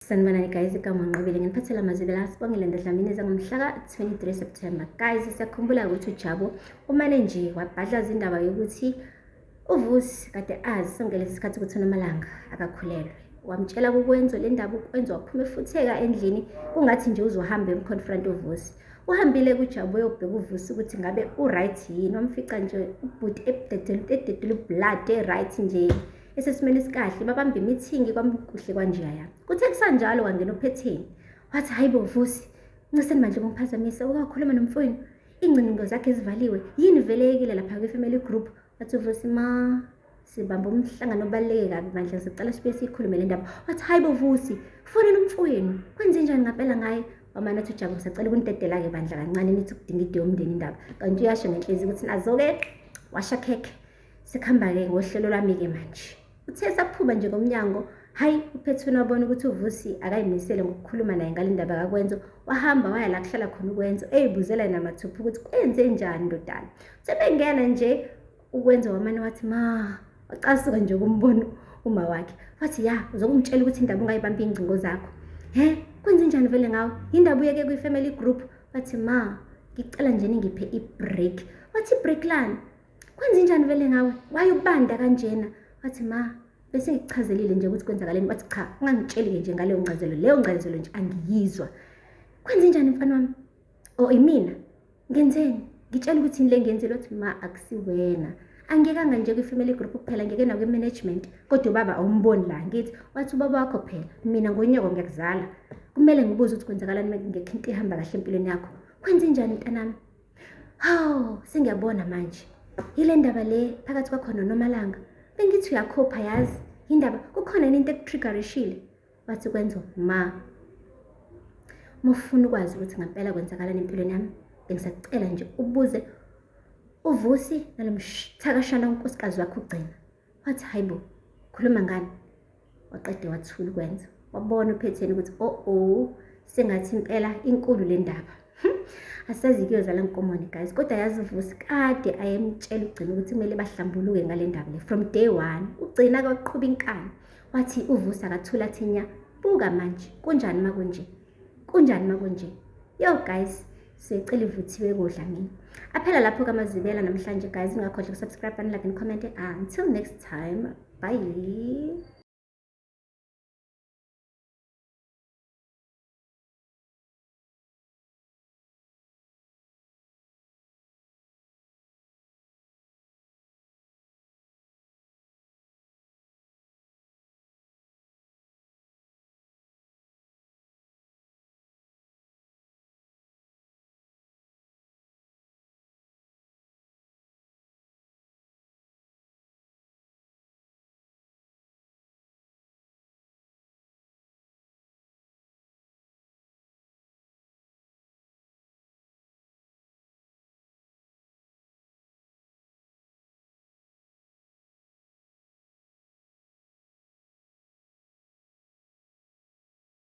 Sanibonani guys, igama ngiqobile nginiphathela amazwibela Sibongile Ndledlamini ngomhla ka-23 September. Guys, siyakhumbula ukuthi uJabu umane nje wabhadlaza indaba yokuthi uVusi kade azi sonke lesi sikhathi ukuthi uNomalanga akakhulelwe. Wamtshela ukwenza le ndaba ukwenza waphuma efutheka endlini kungathi nje uzohamba emconfront uVusi. Uhambile kuJabu uyobheka uVusi ukuthi ngabe uright yini, wamfica nje ubhuti ededela ublood right nje esesimeni sikahle babamba imithingi kwamkuhle kanjeyaya. Kuthe kusanjalo wangena uphetheni wathi hayibo Vusi, nciseni manje kungiphazamisa ukakhuluma nomfowenu ingcingo zakhe ezivaliwe yini velekile lapha kwi-family group. Wathi uVusi ma sibamba umhlangano obaluleke kabi manje sicela sibe sikhulume le ndaba. Wathi hayibo Vusi, kufonela umfowenu kwenze njani ngempela ngaye. Wamana uthi uJabu sacela ukuntetela ke bandla kancane nithi kudinga ide yomndeni indaba kanti uyasho ngenhliziyo ukuthi nazo-ke washa khekhe sikhamba-ke ngohlelo lwami-ke manje. Uthe saphuma nje ngomnyango hayi uPhethweni wabona ukuthi uVusi akayimisele ngokukhuluma naye ngale ndaba kakwenzo. Wahamba waya la kuhlala khona ukwenzo eyibuzela namathupha ukuthi kwenze njani ndodana. Sebengena nje ukwenzo wamane wathi ma wacasuka nje kumbono uma wakhe wathi ya uzokungitshela ukuthi indaba ungayibambi ingcingo zakho kwenze njani vele ngawe indaba uyeke kwi-family group. Wathi ma ngicela nje ningiphe i-break. Wathi i-break lani kwenze njani vele ngawe wayubanda kanjena. Wathi ma bese ngichazelile nje ukuthi kwenzakaleni. Wathi cha ungangitsheli nje ngaleyo ngcazelo, leyo ngcazelo nje angiyizwa. Kwenze njani mfana wami? Imina ngenzeni? Ngitshela ukuthi le ngenzile. Wathi ma akusiwena, angiyekanga nje kwi-family group kuphela, ngiyeke nakwi-management kodwa ubaba awumboni la ngithi. Wathi ubaba wakho phela mina ngonyoko ngiyakuzala, kumele ngibuze ukuthi kwenzakalani ngekho into ihamba kahle empilweni yakho. Kwenze njani mntanami? Hawu sengiyabona manje yile ndaba le phakathi kwakho noNomalanga bengithi uyakhopha yazi indaba kukhona into ekutriggerishile. Wathi kwenzo ma mufuna ukwazi ukuthi ngempela kwenzakalani empilweni yami bengisacela nje ubuze uVusi nalomthakashana unkosikazi wakho ugcina. Wathi hayibo khuluma ngani? Waqede wathula ukwenza wabona uPhetheni ukuthi sengathi impela inkulu le ndaba. Asazi kuyozala nkomoni guys kodwa yazi uVusi kade ayemtshela ugcina ukuthi kumele bahlambuluke ngale ndaba le from day one. Ugcina kwaqhuba inkani wathi uVusi akathula thinya buka manje kunjani makunje kunjani makunje. Yo guys sicela ivuthiwe kodla mina aphela lapho kamazibela namhlanje guys. Ungakhohlwa ukusubscribe and like and comment. Until next time, bye.